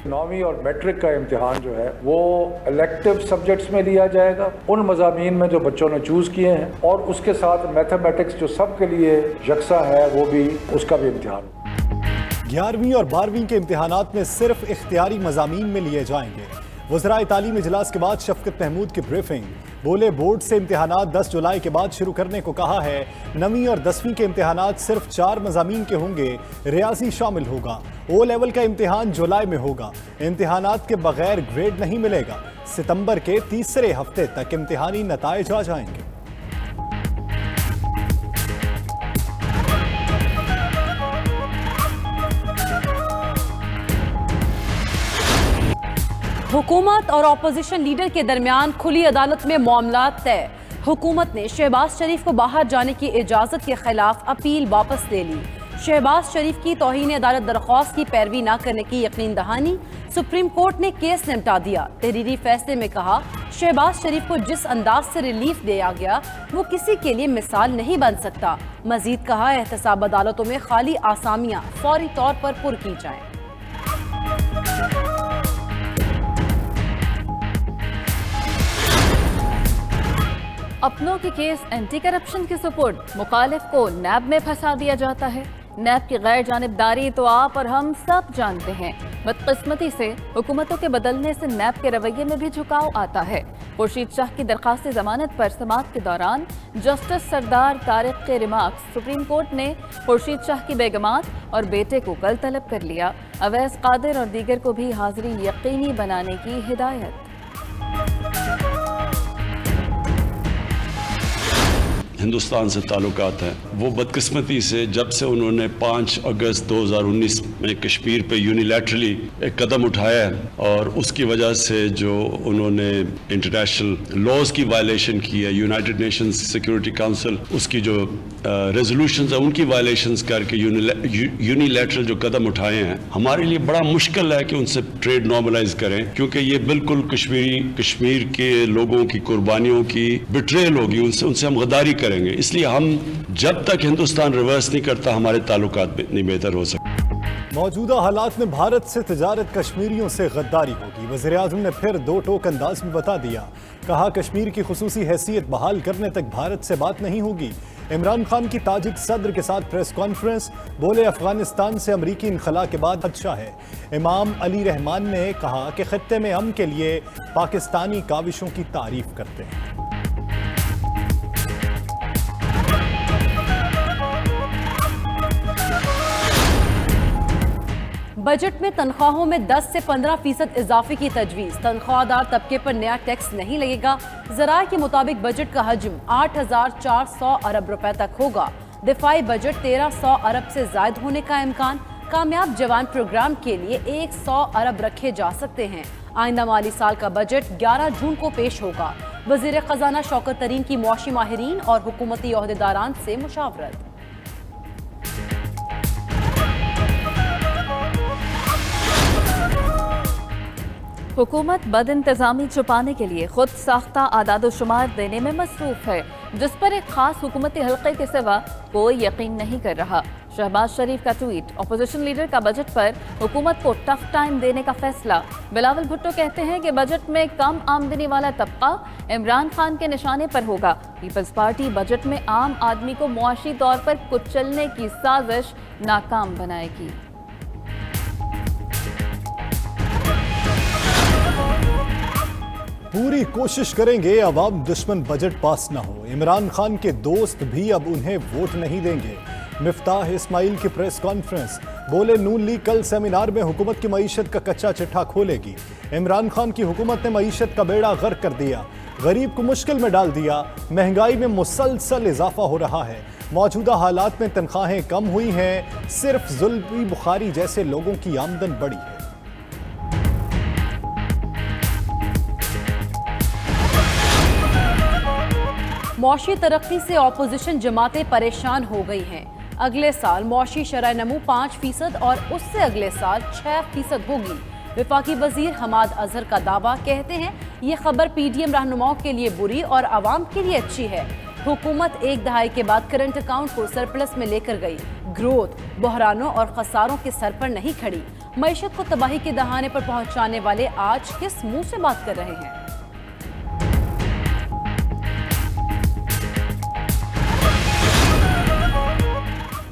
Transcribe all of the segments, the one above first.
9वीं और मैट्रिक का इम्तिहान जो है वो इलेक्टिव सब्जेक्ट्स में लिया जाएगा, उन मज़ामीन में जो बच्चों ने चूज़ किए हैं, और उसके साथ मैथमेटिक्स जो सबके लिए यकसा है वो भी, उसका भी इम्तिहान। 11वीं और 12वीं के इम्तिहानात में सिर्फ इख्तियारी मज़ामीन में लिए जाएंगे। वज़राए तालीम इजलास के बाद शफकत महमूद की ब्रीफिंग। बोले बोर्ड से इम्तिहानात 10 जुलाई के बाद शुरू करने को कहा है। 9वीं और 10वीं के इम्तिहानात सिर्फ 4 मज़ामीन के होंगे, रियाजी शामिल होगा। ओ लेवल का इम्तिहान जुलाई में होगा। इम्तिहानात के बगैर ग्रेड नहीं मिलेगा। सितंबर के तीसरे हफ्ते तक इम्तिहानी नताइज आ जाएंगे। हुकूमत और अपोजिशन लीडर के दरमियान खुली अदालत में मामला तय। हुकूमत ने शहबाज शरीफ को बाहर जाने की इजाज़त के खिलाफ अपील वापस ले ली। शहबाज शरीफ की तौहीन अदालत दरख्वास्त की पैरवी न करने की यकीन दहानी, सुप्रीम कोर्ट ने केस निपटा दिया। तहरीरी फैसले में कहा, शहबाज शरीफ को जिस अंदाज से रिलीफ दिया गया वो किसी के लिए मिसाल नहीं बन सकता। मजीद कहा, एहतसाब अदालतों में खाली आसामियाँ फौरी तौर पर पुर की जाएं। अपनों के केस एंटी करप्शन के सुपुर्द, मुखालिफ को नैब में फंसा दिया जाता है। नैब की गैर जानिबदारी तो आप और हम सब जानते हैं। बदकिस्मती से हुकूमतों के बदलने से नैब के रवैये में भी झुकाव आता है। खुर्शीद शाह की दरख्वास्त जमानत पर समाअत के दौरान जस्टिस सरदार तारिक के रिमार्क्स, सुप्रीम कोर्ट ने खुर्शीद शाह की बेगमात और बेटे को कल तलब कर लिया। अवैस कादिर और दीगर को भी हाजिरी यकीनी बनाने की हिदायत। हिंदुस्तान से ताल्लुकात हैं। वो बदकिस्मती से जब से उन्होंने 5 अगस्त 2019 में कश्मीर पे यूनिलैटरली एक कदम उठाया है और उसकी वजह से जो उन्होंने इंटरनेशनल लॉज की वायलेशन की है, यूनाइटेड नेशंस सिक्योरिटी काउंसिल उसकी जो रेजोल्यूशंस है उनकी वायलेशंस करके यूनिलैटरल जो कदम उठाए हैं, हमारे लिए बड़ा मुश्किल है कि उनसे ट्रेड नॉर्मलाइज करें, क्योंकि ये बिल्कुल कश्मीर के लोगों की कुर्बानियों की बिट्रेल होगी, उनसे हम गद्दारी करेंगे। इसलिए हम जब तक हिंदुस्तान रिवर्स नहीं करता हमारे ताल्लुकात नहीं बेहतर हो सकते। मौजूदा हालात में भारत से तिजारत कश्मीरियों से गद्दारी होगी। वज़ीर-ए-आज़म ने फिर दो टोक अंदाज में बता दिया। कहा, कश्मीर की खुसूसी हैसियत बहाल करने तक भारत से बात नहीं होगी। इमरान खान की ताजिक सदर के साथ प्रेस कॉन्फ्रेंस। बोले, अफगानिस्तान से अमरीकी इनखला के बाद खदशा है। इमाम अली रहमान ने कहा कि खत्ते में अमन के लिए पाकिस्तानी काविशों की तारीफ करते हैं। बजट में तनख्वाहों में 10 से 15% इजाफे की तजवीज़। तनख्वाहदार तबके पर नया टैक्स नहीं लगेगा। ज़राए के मुताबिक बजट का हजम 8,400 अरब रुपए तक होगा। दिफाई बजट 1,300 अरब से ज़ायद होने का इम्कान। कामयाब जवान प्रोग्राम के लिए 100 अरब रखे जा सकते हैं। आइंदा माली साल का बजट 11 जून को पेश होगा। वज़ीर ख़जाना शौकत तरीन की मुआशी माहिरीन और हुकूमती ओहदेदारान से मुशावरत। हुकूमत बद इंतजामी छुपाने के लिए खुद साख्ता आदाद शुमार देने में मसरूफ है, जिस पर एक खास हुकूमती हल्के के सिवा कोई यकीन नहीं कर रहा। शहबाज शरीफ का ट्वीट, अपोजिशन लीडर का बजट पर हुकूमत को टफ टाइम देने का फैसला। बिलावल भुट्टो कहते हैं कि बजट में कम आमदनी वाला तबका इमरान खान के निशाने पर होगा। पीपल्स पार्टी बजट में आम आदमी को मुआशी तौर पर कुचलने की साजिश नाकाम बनाएगी। पूरी कोशिश करेंगे अवाम दुश्मन बजट पास ना हो। इमरान खान के दोस्त भी अब उन्हें वोट नहीं देंगे। मिफ्ताह इस्माइल की प्रेस कॉन्फ्रेंस। बोले, नून लीग कल सेमिनार में हुकूमत की मईशत का कच्चा चिट्ठा खोलेगी। इमरान खान की हुकूमत ने मईशत का बेड़ा गर्क कर दिया, गरीब को मुश्किल में डाल दिया। महंगाई में मुसलसल इजाफा हो रहा है। मौजूदा हालात में तनख्वाहें कम हुई हैं, सिर्फ जुल्फी बुखारी जैसे लोगों की आमदन बढ़ी है। मौशी तरक्की से अपोजिशन जमातें परेशान हो गई हैं। अगले साल मौशी शरह नमू 5% और उससे अगले साल 6% होगी। वफाकी वजीर हमाद अजहर का दावा, कहते हैं ये खबर PDM रहनुमाओं के लिए बुरी और आवाम के लिए अच्छी है। हुकूमत एक दहाई के बाद करंट अकाउंट को सरप्लस में लेकर गई। ग्रोथ बहरानों और खसारों के सर पर नहीं खड़ी। मईशत को तबाही के दहाने पर पहुंचाने वाले आज किस मुंह से बात कर रहे हैं?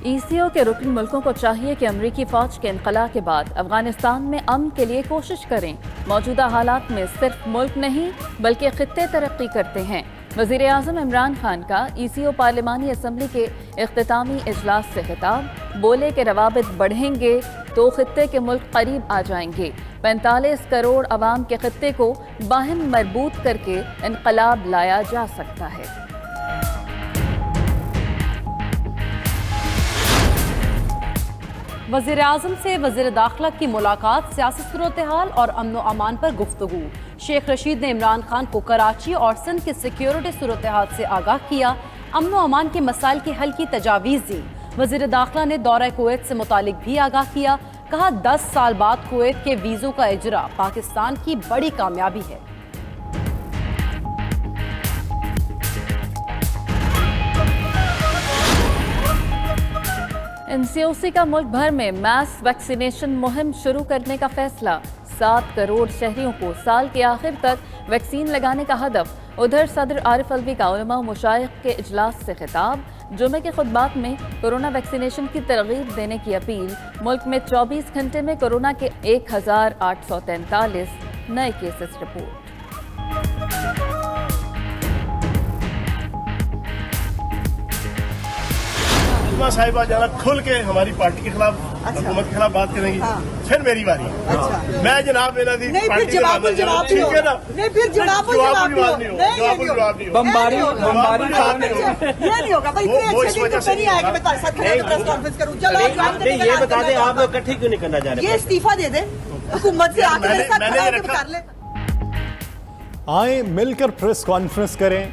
ECO के रुकन मुल्कों को चाहिए कि अमरीकी फौज के इनकला के बाद अफगानिस्तान में अमन के लिए कोशिश करें। मौजूदा हालात में सिर्फ मुल्क नहीं बल्कि खित्ते तरक्की करते हैं। वज़ीर आज़म इमरान खान का ECO पार्लिमानी असम्बली के इख्तितामी इजलास से खिताब। बोले कि रवाबित बढ़ेंगे तो खित्ते के मुल्क करीब आ जाएंगे। 45 करोड़ अवाम के खित्ते को बाहम मरबूत करके इनकलाब लाया जा सकता है। वज़ीर आज़म से वज़ीर दाखिला की मुलाकात, सियासी सूरत-ए-हाल और अमन व अमान पर गुफ्तगू। शेख रशीद ने इमरान खान को कराची और सिंध की सिक्योरिटी सूरत-ए-हाल से आगाह किया। अमन व अमान के मसाइल के हल की तजावीज़ दी। वज़ीर दाखिला ने दौरा कुवैत से मुतालिक भी आगाह किया। कहा 10 साल बाद कुवैत के वीज़ों का इजरा पाकिस्तान की बड़ी कामयाबी है। NCOC का मुल्क भर में मास वैक्सीनेशन मुहिम शुरू करने का फैसला। 7 करोड़ शहरियों को साल के आखिर तक वैक्सीन लगाने का हदफ। उधर सदर आरिफ अलवी का उलमा व मशाइख के इजलास से खिताब। जुमे के खुतबात में कोरोना वैक्सीनेशन की तरगीब देने की अपील। मुल्क में 24 घंटे में कोरोना के 1843 नए केसेस रिपोर्ट। साहिबा जरा खुल के हमारी पार्टी के खिलाफ, हुकूमत के खिलाफ बात करेंगी। फिर मेरी बारी। मैं जनाब मेरा दी पार्टी के जवाब ठीक है ना? नहीं फिर जवाब नहीं होगा। बमबारी ये नहीं होगा भाई। वो इस वजह से नहीं आएगा। मैं साथ प्रेस कॉन्फ्रेंस करूं। चलो ये बता दें आप लोग इकट्ठे क्यों नहीं करना चाह रहे? ये इस्तीफा दे दे हुकूमत से आके मेरे साथ कर ले। आए मिलकर प्रेस कॉन्फ्रेंस करें,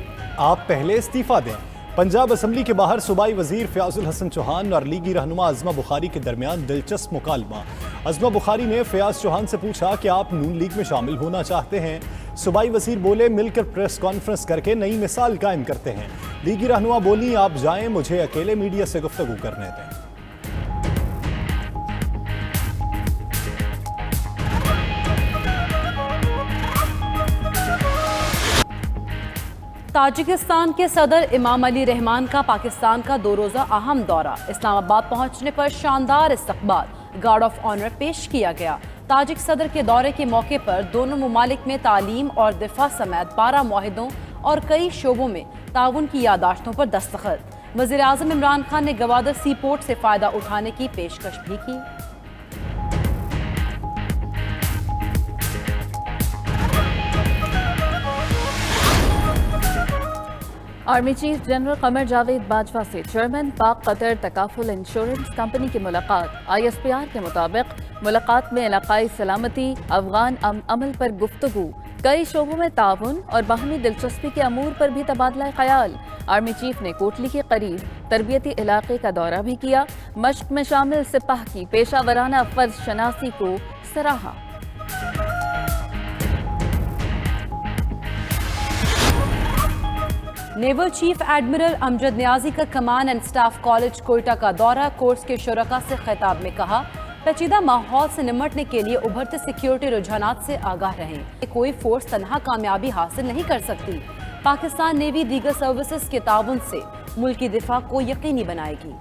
आप पहले इस्तीफा दें। पंजाब असम्बली के बाहर सूबाई वजीर फयाजुल हसन चौहान और लीगी रहनुमा अज़मा बुखारी के दरमियान दिलचस्प मुकालमा। अज़मा बुखारी ने फयाज चौहान से पूछा कि आप नून लीग में शामिल होना चाहते हैं। सूबाई वजीर बोले मिलकर प्रेस कॉन्फ्रेंस करके नई मिसाल कायम करते हैं। लीगी रहनुमा बोली आप जाएं, मुझे अकेले मीडिया से गुफ्तगू करने दें। ताजिकिस्तान के सदर इमाम अली रहमान का पाकिस्तान का 2 रोज़ा अहम दौरा। इस्लामाबाद पहुंचने पर शानदार इस्तकबाल, गार्ड ऑफ ऑनर पेश किया गया। ताजिक सदर के दौरे के मौके पर दोनों मुमालिक में तालीम और दिफा समेत 12 मुआहिदों और कई शोबों में ताउन की यादाश्तों पर दस्तखत। वज़ीर आज़म इमरान खान ने गवादर सी पोर्ट से फ़ायदा उठाने की पेशकश भी की। Army chief general Qamar Javed Bajwa से चेयरमैन पाक कतर तकाफुल इंश्योरेंस कंपनी की मुलाकात। ISPR के मुताबिक मुलाकात में इलाकाई सलामती, अफगान अमल पर गुफ्तगू, कई शोबों में ताउन और बाहमी दिलचस्पी के अमूर पर भी तबादला ख्याल। आर्मी चीफ ने कोटली के करीब तरबियती इलाके का दौरा भी किया। मश्क में शामिल सिपाह की पेशा वराना फर्ज शनासी को सराहा। Naval chief admiral Amjad Niazi का कमान एंड स्टाफ कॉलेज कोयटा का दौरा। कोर्स के शुरका से खिताब में कहा पेचीदा माहौल से निमटने के लिए उभरते सिक्योरिटी रुझानात से आगाह रहें। कोई फोर्स तनहा कामयाबी हासिल नहीं कर सकती। पाकिस्तान नेवी दीगर सर्विसेज के ताउन से मुल्की दिफा को यकीनी बनाएगी।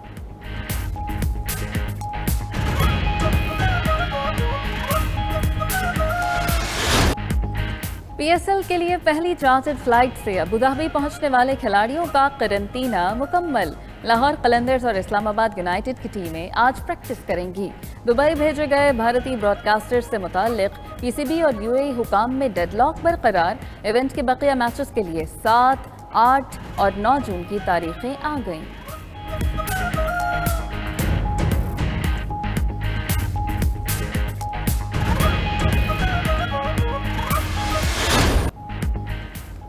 PSL के लिए पहली चार्टर्ड फ्लाइट से अबू धाबी पहुंचने वाले खिलाड़ियों का करंटीना मुकम्मल। लाहौर कलंदर्स और इस्लामाबाद यूनाइटेड की टीमें आज प्रैक्टिस करेंगी। दुबई भेजे गए भारतीय ब्रॉडकास्टर्स से मुताल्लिक PCB और UAE हुकाम में डेडलॉक बरकरार। इवेंट के बकिया मैचेस के लिए 7, 8 और 9 जून की तारीखें आ गईं।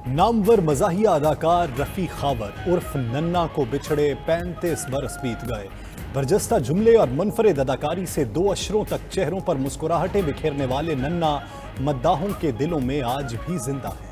नामवर मज़ाहिया अदाकार रफ़ी खावर उर्फ नन्ना को बिछड़े 35 बरस बीत गए। बरजस्ता जुमले और मुनफरिद अदाकारी से 2 अशरों तक चेहरों पर मुस्कुराहटें बिखेरने वाले नन्ना मद्दाहों के दिलों में आज भी जिंदा है।